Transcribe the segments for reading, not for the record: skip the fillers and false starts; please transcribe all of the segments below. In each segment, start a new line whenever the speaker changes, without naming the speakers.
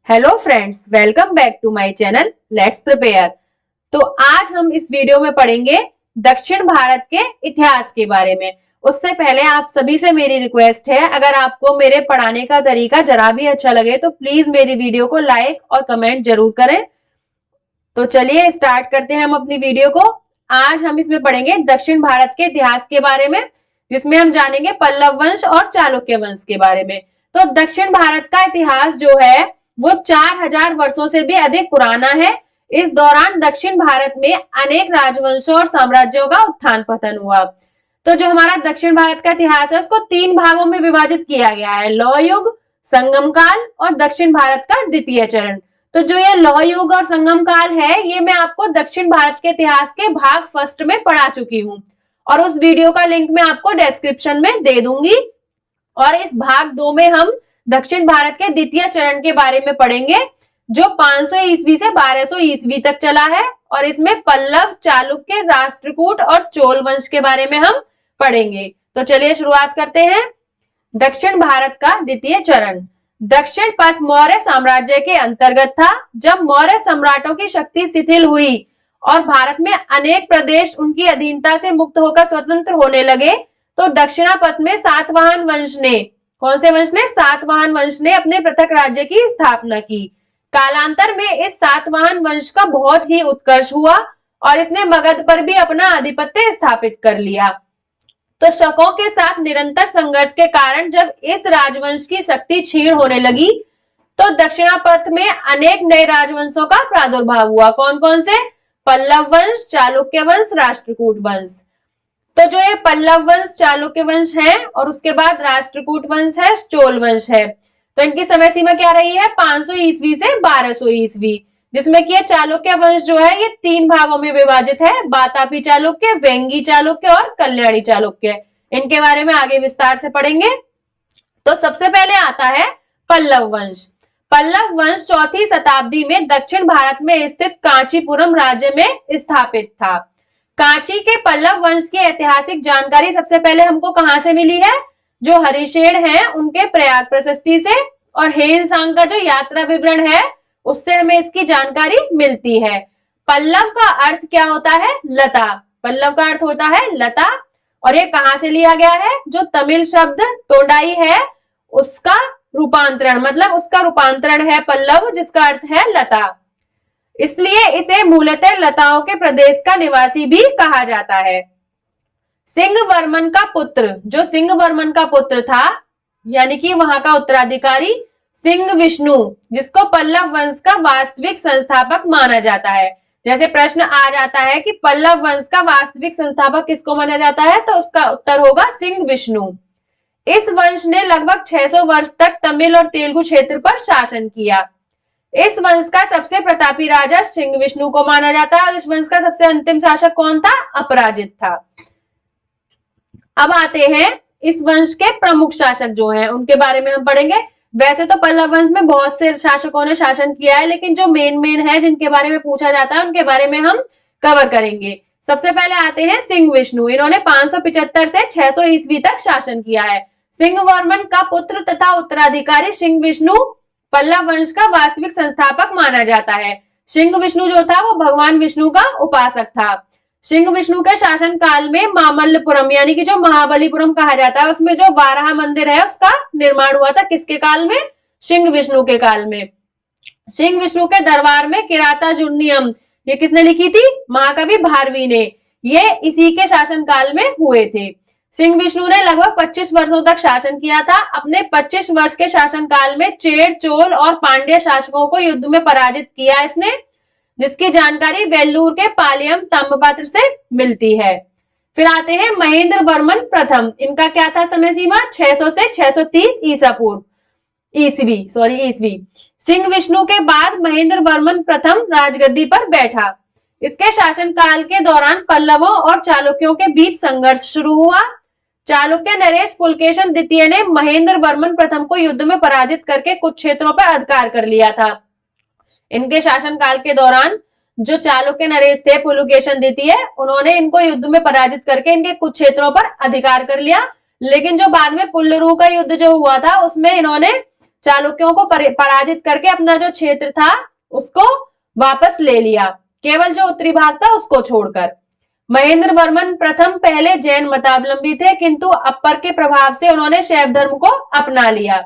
Hello friends, welcome back to my channel let's prepare. तो आज हम इस वीडियो में पढ़ेंगे दक्षिण भारत के इतिहास के बारे में। उससे पहले आप सभी से मेरी रिक्वेस्ट है, अगर आपको मेरे पढ़ाने का तरीका जरा भी अच्छा लगे तो प्लीज मेरी वीडियो को लाइक और कमेंट जरूर करें। तो चलिए स्टार्ट करते हैं हम अपनी वीडियो को। आज हम इसमें पढ़ेंगे दक्षिण भारत के इतिहास के बारे में, जिसमें हम जानेंगे पल्लव वंश और चालुक्य वंश के बारे में। तो दक्षिण भारत का इतिहास जो है वो 4000 वर्षों से भी अधिक पुराना है। इस दौरान दक्षिण भारत में अनेक राजवंशों और साम्राज्यों का उत्थान पतन हुआ। तो जो हमारा दक्षिण भारत का इतिहास है उसको 3 भागों में विभाजित किया गया है, लौह युग, संगम काल और दक्षिण भारत का द्वितीय चरण। तो जो ये लौह युग और संगम काल है, ये मैं आपको दक्षिण भारत के इतिहास के भाग फर्स्ट में पढ़ा चुकी हूँ और उस वीडियो का लिंक मैं आपको डिस्क्रिप्शन में दे दूंगी। और इस भाग 2 में हम दक्षिण भारत के द्वितीय चरण के बारे में पढ़ेंगे, जो 500 ईस्वी से 1200 ईस्वी तक चला है। और इसमें पल्लव, चालुक्य, राष्ट्रकूट और चोल वंश के बारे में हम पढ़ेंगे। तो चलिए शुरुआत करते हैं। दक्षिण भारत का द्वितीय चरण। दक्षिण पथ मौर्य साम्राज्य के अंतर्गत था। जब मौर्य सम्राटों की शक्ति शिथिल हुई और भारत में अनेक प्रदेश उनकी अधीनता से मुक्त होकर स्वतंत्र होने लगे, तो दक्षिणापथ में सातवाहन वंश ने, कौन से वंश ने? सातवाहन वंश ने अपने पृथक राज्य की स्थापना की। कालांतर में इस सातवाहन वंश का बहुत ही उत्कर्ष हुआ और इसने मगध पर भी अपना आधिपत्य स्थापित कर लिया। तो शकों के साथ निरंतर संघर्ष के कारण जब इस राजवंश की शक्ति क्षीण होने लगी, तो दक्षिणापथ में अनेक नए राजवंशों का प्रादुर्भाव हुआ। कौन कौन से? पल्लव वंश, चालुक्य वंश, राष्ट्रकूट वंश। तो जो ये पल्लव वंश, चालुक्य वंश है और उसके बाद राष्ट्रकूट वंश है, चोल वंश है, तो इनकी समय सीमा क्या रही है? 500 ईस्वी से 1200 ईस्वी। जिसमें कि चालुक्य वंश जो है ये 3 भागों में विभाजित है, बातापी चालुक्य, वेंगी चालुक्य और कल्याणी चालुक्य। इनके बारे में आगे विस्तार से पढ़ेंगे। तो सबसे पहले आता है पल्लव वंश। पल्लव वंश 4वीं शताब्दी में दक्षिण भारत में स्थित कांचीपुरम राज्य में स्थापित था। कांची के पल्लव वंश की ऐतिहासिक जानकारी सबसे पहले हमको कहां से मिली है? जो हरिशेन है उनके प्रयाग प्रशस्ति से, और हेन सांग का जो यात्रा विवरण है उससे हमें इसकी जानकारी मिलती है। पल्लव का अर्थ क्या होता है? लता। पल्लव का अर्थ होता है लता। और ये कहां से लिया गया है? जो तमिल शब्द टोंडाई है उसका रूपांतरण, मतलब उसका रूपांतरण है पल्लव, जिसका अर्थ है लता। इसलिए इसे मूलतः लताओं के प्रदेश का निवासी भी कहा जाता है। सिंह वर्मन का पुत्र, जो सिंह वर्मन का पुत्र था, यानी कि वहां का उत्तराधिकारी सिंह विष्णु, जिसको पल्लव वंश का वास्तविक संस्थापक माना जाता है। जैसे प्रश्न आ जाता है कि पल्लव वंश का वास्तविक संस्थापक किसको माना जाता है, तो उसका उत्तर होगा सिंह विष्णु। इस वंश ने लगभग 600 वर्ष तक तमिल और तेलुगु क्षेत्र पर शासन किया। इस वंश का सबसे प्रतापी राजा सिंह विष्णु को माना जाता है और इस वंश का सबसे अंतिम शासक कौन था? अपराजित था। अब आते हैं इस वंश के प्रमुख शासक जो हैं उनके बारे में हम पढ़ेंगे। वैसे तो पल्लव वंश में बहुत से शासकों ने शासन किया है, लेकिन जो मेन है जिनके बारे में पूछा जाता है उनके बारे में हम कवर करेंगे। सबसे पहले आते हैं सिंह विष्णु। इन्होंने 575 से 600 ईस्वी तक शासन किया है। सिंह वर्मन का पुत्र तथा उत्तराधिकारी सिंह विष्णु पल्लव वंश का वास्तविक संस्थापक माना जाता है। सिंह विष्णु जो था वो भगवान विष्णु का उपासक था। सिंह विष्णु के शासन काल में मामल्लपुरम, यानी कि जो महाबलीपुरम कहा जाता है, उसमें जो वाराह मंदिर है उसका निर्माण हुआ था। किसके काल में? सिंह विष्णु के काल में। सिंह विष्णु के दरबार में किराता जुर्नियम, ये किसने लिखी थी? महाकवि भारवी ने। ये इसी के शासन काल में हुए थे। सिंह विष्णु ने लगभग 25 वर्षों तक शासन किया था। अपने 25 वर्ष के शासन काल में चेर, चोल और पांड्य शासकों को युद्ध में पराजित किया इसने, जिसकी जानकारी वेल्लूर के पालियम ताम्रपत्र से मिलती है। फिर आते हैं महेंद्र वर्मन प्रथम। इनका क्या था समय सीमा? 600 से 630 ईस्वी। सिंह विष्णु के बाद महेंद्र वर्मन प्रथम राजगद्दी पर बैठा। इसके शासन काल के दौरान पल्लवों और चालुक्यों के बीच संघर्ष शुरू हुआ। चालुक्य नरेश पुलकेशन द्वितीय ने महेंद्र वर्मन प्रथम को युद्ध में पराजित करके कुछ क्षेत्रों पर अधिकार कर लिया था। इनके शासन काल के दौरान जो चालुक्य नरेश थे पुलकेशन द्वितीय, उन्होंने इनको युद्ध में पराजित करके इनके कुछ क्षेत्रों पर अधिकार कर लिया। लेकिन जो बाद में पुल्लरू का युद्ध जो हुआ था उसमें इन्होंने चालुक्यों को पराजित करके अपना जो क्षेत्र था उसको वापस ले लिया, केवल जो उत्तरी भाग था उसको छोड़कर। महेंद्र वर्मन प्रथम पहले जैन मतावलंबी थे, किंतु अपर के प्रभाव से उन्होंने शैव धर्म को अपना लिया।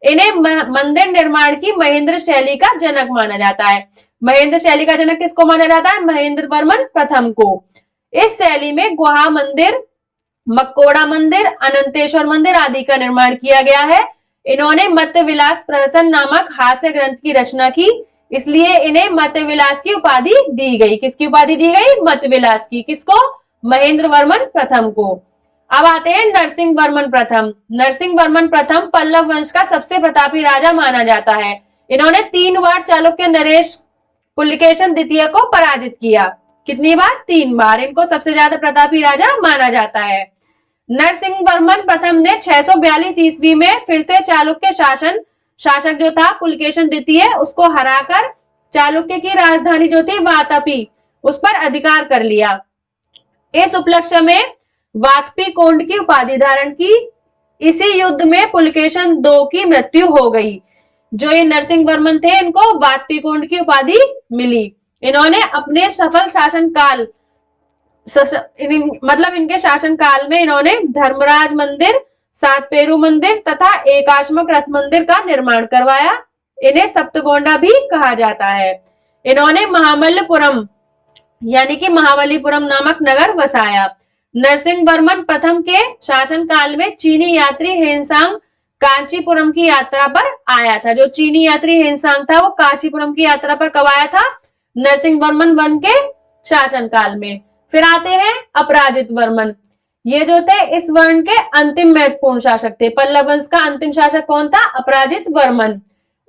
इन्हें मंदिर निर्माण की महेंद्र शैली का जनक माना जाता है। महेंद्र शैली का जनक किसको माना जाता है? महेंद्र वर्मन प्रथम को। इस शैली में गुहा मंदिर, मक्कोड़ा मंदिर, अनंतेश्वर मंदिर आदि का निर्माण किया गया है। इन्होंने मत्स्य विलास प्रहसन नामक हास्य ग्रंथ की रचना की, इसलिए इन्हें मत्स्य विलास की उपाधि दी गई। किसकी उपाधि दी गई? मत्स्य विलास की। किसको? महेंद्र वर्मन प्रथम को। अब आते हैं नरसिंह वर्मन प्रथम। नरसिंह वर्मन प्रथम पल्लव वंश का सबसे प्रतापी राजा माना जाता है। इन्होंने 3 बार चालुक्य नरेश पुलकेशन द्वितीय को पराजित किया। कितनी बार? 3 बार। इनको सबसे ज्यादा प्रतापी राजा माना जाता है। नरसिंह वर्मन प्रथम ने 642 ईस्वी में फिर से चालुक्य शासक जो था पुलकेशन द्वितीय, उसको हराकर चालुक्य की राजधानी जो थी वातापी, उस पर अधिकार कर लिया। इस उपलक्ष्य में वातपी कोंड की उपाधि धारण की। इसी युद्ध में पुलकेशन II की मृत्यु हो गई। जो ये नरसिंह वर्मन थे, इनको वातपी कोंड की उपाधि मिली। इन्होंने अपने सफल शासनकाल मतलब इनके शासनकाल में इन्होंने धर्मराज मंदिर, 7 पेरू मंदिर तथा एकाश्मक रथ मंदिर का निर्माण करवाया। इन्हें सप्तगोंडा भी कहा जाता है। इन्होंने महामल्लपुरम यानी कि महाबलीपुरम नामक नगर बसाया। नरसिंह वर्मन प्रथम के शासनकाल में चीनी यात्री हेनसांग कांचीपुरम की यात्रा पर आया था। जो चीनी यात्री हेनसांग था वो कांचीपुरम की यात्रा पर कब आया था? नरसिंह वर्मन वन के शासनकाल में। फिर आते हैं अपराजित वर्मन। ये जो थे इस वर्ण के अंतिम महत्वपूर्ण शासक थे। पल्लव वंश का अंतिम शासक कौन था? अपराजित वर्मन।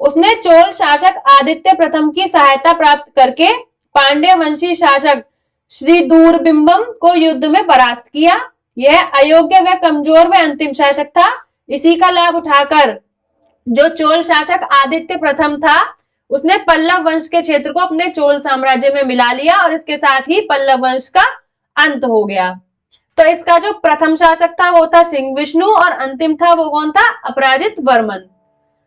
उसने चोल शासक आदित्य प्रथम की सहायता प्राप्त करके पांड्य वंशी शासक श्री दूरबिंबम को युद्ध में परास्त किया। यह अयोग्य व कमजोर व अंतिम शासक था। इसी का लाभ उठाकर जो चोल शासक आदित्य प्रथम था, उसने पल्लव वंश के क्षेत्र को अपने चोल साम्राज्य में मिला लिया और इसके साथ ही पल्लव वंश का अंत हो गया। तो इसका जो प्रथम शासक था वो था सिंह विष्णु और अंतिम था वो कौन था? अपराजित वर्मन।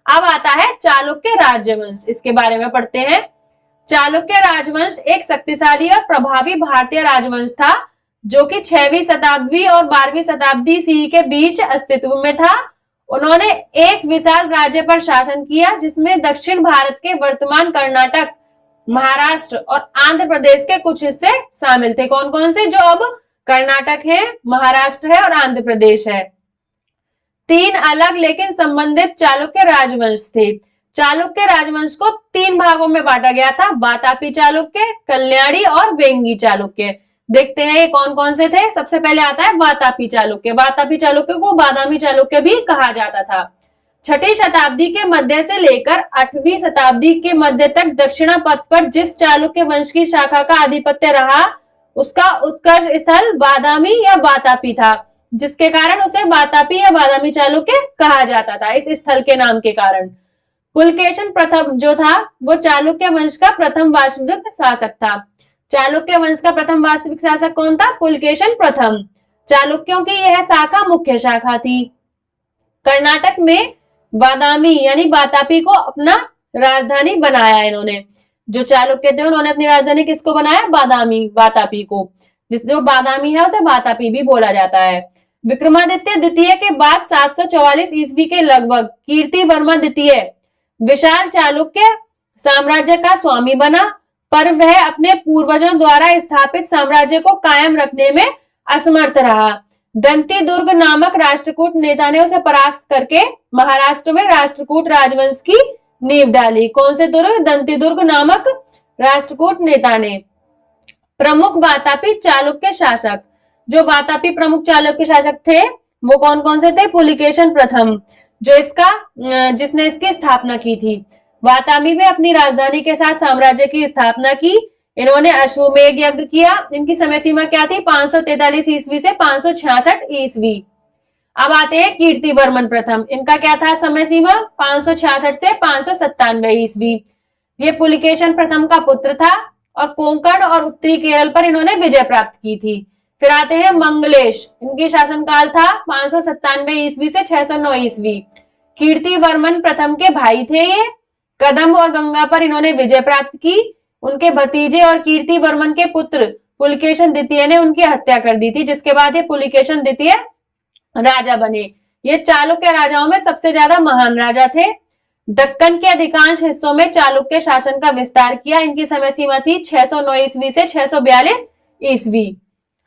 अब आता है चालुक्य राजवंश। इसके बारे में पढ़ते हैं। चालुक्य राजवंश एक शक्तिशाली और प्रभावी भारतीय राजवंश था, जो कि 6वीं शताब्दी और 12वीं शताब्दी सी के बीच अस्तित्व में था। उन्होंने एक विशाल राज्य पर शासन किया, जिसमें दक्षिण भारत के वर्तमान कर्नाटक, महाराष्ट्र और आंध्र प्रदेश के कुछ हिस्से शामिल थे। कौन कौन से? जो अब कर्नाटक है, महाराष्ट्र है और आंध्र प्रदेश है। 3 अलग लेकिन संबंधित चालुक्य राजवंश थे। चालुक्य राजवंश को 3 भागों में बांटा गया था: वातापी चालुक्य, कल्याणी और वेंगी चालुक्य। देखते हैं ये कौन कौन से थे। सबसे पहले आता है वातापी चालुक्य। वातापी चालुक्य को बादामी चालुक्य भी कहा जाता था। 6ठी शताब्दी के मध्य से लेकर 8वीं शताब्दी के मध्य तक दक्षिणा पथ पर जिस चालुक्य वंश की शाखा का आधिपत्य रहा, उसका उत्कर्ष स्थल बादामी या वातापी था, जिसके कारण उसे वातापी या बादामी चालुक्य कहा जाता था, इस स्थल के नाम के कारण। पुलकेशन प्रथम जो था वो चालुक्य वंश का प्रथम वास्तविक शासक था। चालुक्य वंश का प्रथम वास्तविक शासक कौन था? पुलकेशन प्रथम। चालुक्यों की यह शाखा मुख्य शाखा थी। कर्नाटक में बादामी यानी वातापी को अपना राजधानी बनाया इन्होंने। जो चालुक्य थे उन्होंने अपनी राजधानी किसको बनाया? बादामी, वातापी को। जो बादामी है उसे वातापी भी बोला जाता है। विक्रमादित्य द्वितीय के बाद 744 ईस्वी के लगभग कीर्तिवर्मा द्वितीय विशाल चालुक्य साम्राज्य का स्वामी बना, पर वह अपने पूर्वजों द्वारा स्थापित साम्राज्य को कायम रखने में असमर्थ रहा। दंती दुर्ग नामक राष्ट्रकूट नेता ने उसे परास्त करके महाराष्ट्र में राष्ट्रकूट राजवंश की नींव डाली। कौन से दुर्ग? दंती दुर्ग नामक राष्ट्रकूट नेता ने। प्रमुख वातापी चालुक्य शासक। जो वातापी प्रमुख चालुक्य शासक थे वो कौन कौन से थे? पुलिकेशन प्रथम, जिसने इसकी स्थापना की थी। वातापी में अपनी राजधानी के साथ साम्राज्य की स्थापना की। इन्होंने अश्वमेध यज्ञ किया। इनकी समय सीमा क्या थी? 543 ईस्वी से 566 ईस्वी। अब आते हैं कीर्तिवर्मन प्रथम। इनका क्या था समय सीमा? 566 से 597 ईस्वी। ये पुलिकेशन प्रथम का पुत्र था और कोंकण और उत्तरी केरल पर इन्होंने विजय प्राप्त की थी। फिर आते हैं मंगलेश। इनकी शासनकाल था 597 ईस्वी से 609 ईस्वी। कीर्तिवर्मन प्रथम के भाई थे ये। कदंब और गंगा पर इन्होंने विजय प्राप्त की। उनके भतीजे और कीर्तिवर्मन के पुत्र पुलकेशन द्वितीय ने उनकी हत्या कर दी थी, जिसके बाद ये पुलकेशन द्वितीय राजा बने। ये चालुक्य राजाओं में सबसे ज्यादा महान राजा थे। दक्कन के अधिकांश हिस्सों में चालुक्य शासन का विस्तार किया। इनकी समय सीमा थी 609 ईस्वी से 642 ईस्वी।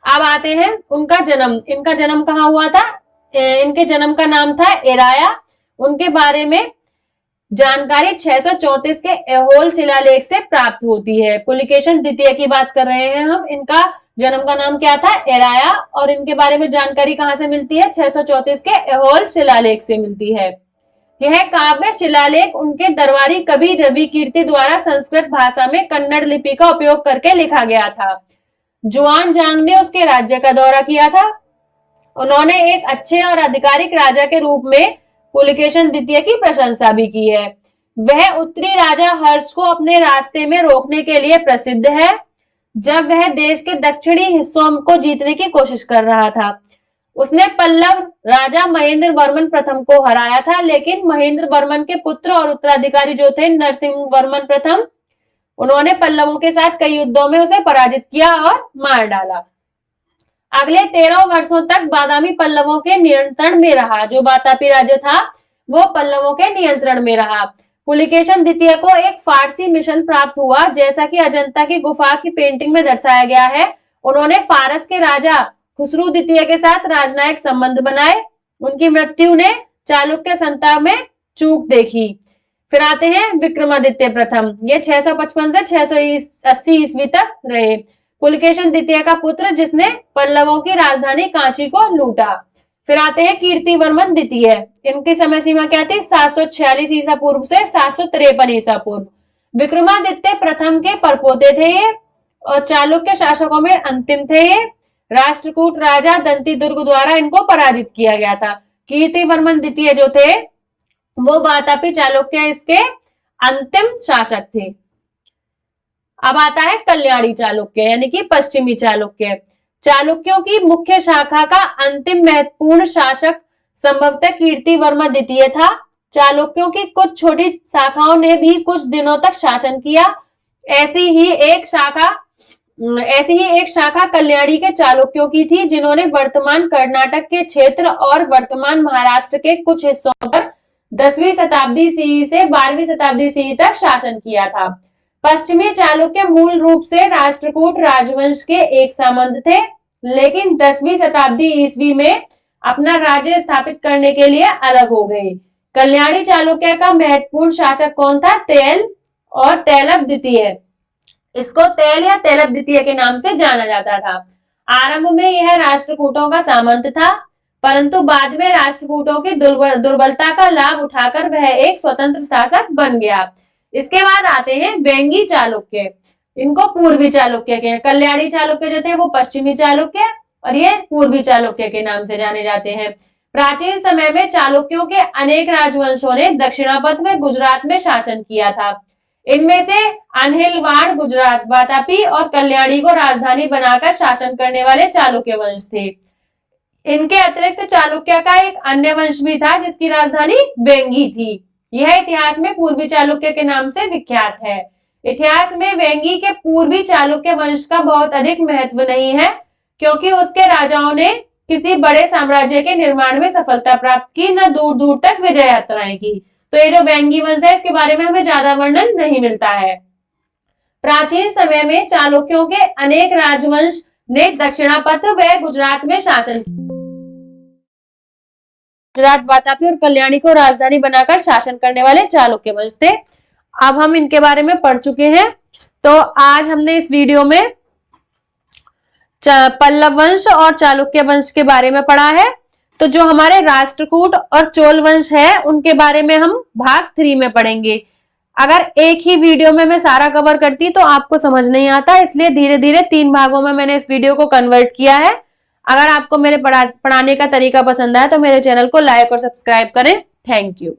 अब आते हैं उनका जन्म। इनका जन्म कहाँ हुआ था? इनके जन्म का नाम था एराया। उनके बारे में जानकारी 634 के ऐहोल शिलालेख से प्राप्त होती है। पुलकेशन द्वितीय की बात कर रहे हैं हम। इनका जन्म का नाम क्या था? एराया। और इनके बारे में जानकारी कहां से मिलती है? 634 के ऐहोल शिलालेख से मिलती है। यह काव्य शिलालेख उनके दरबारी कवि रवि कीर्ति द्वारा संस्कृत भाषा में कन्नड़ लिपि का उपयोग करके लिखा गया था। जुआन जांग ने उसके राज्य का दौरा किया था। उन्होंने एक अच्छे और आधिकारिक राजा के रूप में पुलकेशन द्वितीय की प्रशंसा भी की है। वह उत्तरी राजा हर्ष को अपने रास्ते में रोकने के लिए प्रसिद्ध है, जब वह देश के दक्षिणी हिस्सों को जीतने की कोशिश कर रहा था। उसने पल्लव राजा महेंद्र वर्मन प्रथम को हराया था, लेकिन महेंद्र वर्मन के पुत्र और उत्तराधिकारी जो थे नरसिंह वर्मन प्रथम, उन्होंने पल्लवों के साथ कई युद्धों में उसे पराजित किया और मार डाला। अगले 13 वर्षों तक बादामी पल्लवों के नियंत्रण में रहा। जो वातापी राज्य था वो पल्लवों के नियंत्रण में रहा। पुलकेशन द्वितीय को एक फारसी मिशन प्राप्त हुआ, जैसा कि अजंता की गुफा की पेंटिंग में दर्शाया गया है। उन्होंने फारस के राजा खुसरू द्वितीय के साथ राजनयिक संबंध बनाए। उनकी मृत्यु ने चालुक्य संता में चूक देखी। फिर आते हैं विक्रमादित्य प्रथम। ये 655 से 680 ईस्वी तक रहे। पुलकेशन द्वितीय का पुत्र, जिसने पल्लवों की राजधानी कांची को लूटा। फिर आते हैं कीर्तिवर्मन द्वितीय। इनकी समय सीमा क्या थी? 746 ईसा पूर्व से 753 ईसा पूर्व। विक्रमादित्य प्रथम के परपोते थे ये, और चालुक्य शासकों में अंतिम थे ये। राष्ट्रकूट राजा दंती दुर्ग द्वारा इनको पराजित किया गया था। कीर्तिवर्मन द्वितीय जो थे वो वातापी चालुक्य इसके अंतिम शासक थे। अब आता है कल्याणी चालुक्य, यानी कि पश्चिमी चालुक्य। चालुक्यों की मुख्य शाखा का अंतिम महत्वपूर्ण शासक संभवतः कीर्तिवर्मन द्वितीय था। चालुक्यों की कुछ छोटी शाखाओं ने भी कुछ दिनों तक शासन किया। ऐसी ही एक शाखा कल्याणी के चालुक्यों की थी, जिन्होंने वर्तमान कर्नाटक के क्षेत्र और वर्तमान महाराष्ट्र के कुछ हिस्सों पर 10वीं शताब्दी सी से 12वीं शताब्दी सी तक शासन किया था। पश्चिमी चालुक्य मूल रूप से राष्ट्रकूट राजवंश के एक सामंत थे, लेकिन 10वीं शताब्दी ईस्वी में अपना राज्य स्थापित करने के लिए अलग हो गए। कल्याणी चालुक्य का महत्वपूर्ण शासक कौन था? तेल और तैलभ द्वितीय। इसको तेल या तैलभ द्वितीय के नाम से जाना जाता था। आरंभ में यह राष्ट्रकूटों का सामंत था, परंतु बाद में राष्ट्रकूटों की दुर्बलता का लाभ उठाकर वह एक स्वतंत्र शासक बन गया। इसके बाद आते हैं वेंगी चालुक्य। इनको पूर्वी चालुक्य के, कल्याणी चालुक्य जो थे वो पश्चिमी चालुक्य और ये पूर्वी चालुक्य के नाम से जाने जाते हैं। प्राचीन समय में चालुक्यों के अनेक राजवंशों ने दक्षिणापथ में गुजरात में शासन किया था। इनमें से अनहिलवाड़ गुजरात, वातापी और कल्याणी को राजधानी बनाकर शासन करने वाले चालुक्य वंश थे। इनके अतिरिक्त चालुक्य का एक अन्य वंश भी था, जिसकी राजधानी वेंगी थी। यह इतिहास में पूर्वी चालुक्य के नाम से विख्यात है। इतिहास में वेंगी के पूर्वी चालुक्य वंश का बहुत अधिक महत्व नहीं है, क्योंकि उसके राजाओं ने किसी बड़े साम्राज्य के निर्माण में सफलता प्राप्त की, न दूर दूर तक विजय यात्राएं की। तो ये जो वेंगी वंश है, इसके बारे में हमें ज्यादा वर्णन नहीं मिलता है। प्राचीन समय में चालुक्यों के अनेक राजवंश ने दक्षिणापथ व गुजरात में शासन किया। गुजरात, वातापी और कल्याणी को राजधानी बनाकर शासन करने वाले चालुक्य वंश थे। अब हम इनके बारे में पढ़ चुके हैं। तो आज हमने इस वीडियो में पल्लव वंश और चालुक्य वंश के बारे में पढ़ा है। तो जो हमारे राष्ट्रकूट और चोल वंश है, उनके बारे में हम भाग 3 में पढ़ेंगे। अगर एक ही वीडियो में मैं सारा कवर करती तो आपको समझ नहीं आता, इसलिए धीरे धीरे 3 भागों में मैंने इस वीडियो को कन्वर्ट किया है। अगर आपको मेरे पढ़ाने का तरीका पसंद आया तो मेरे चैनल को लाइक और सब्सक्राइब करें। Thank you.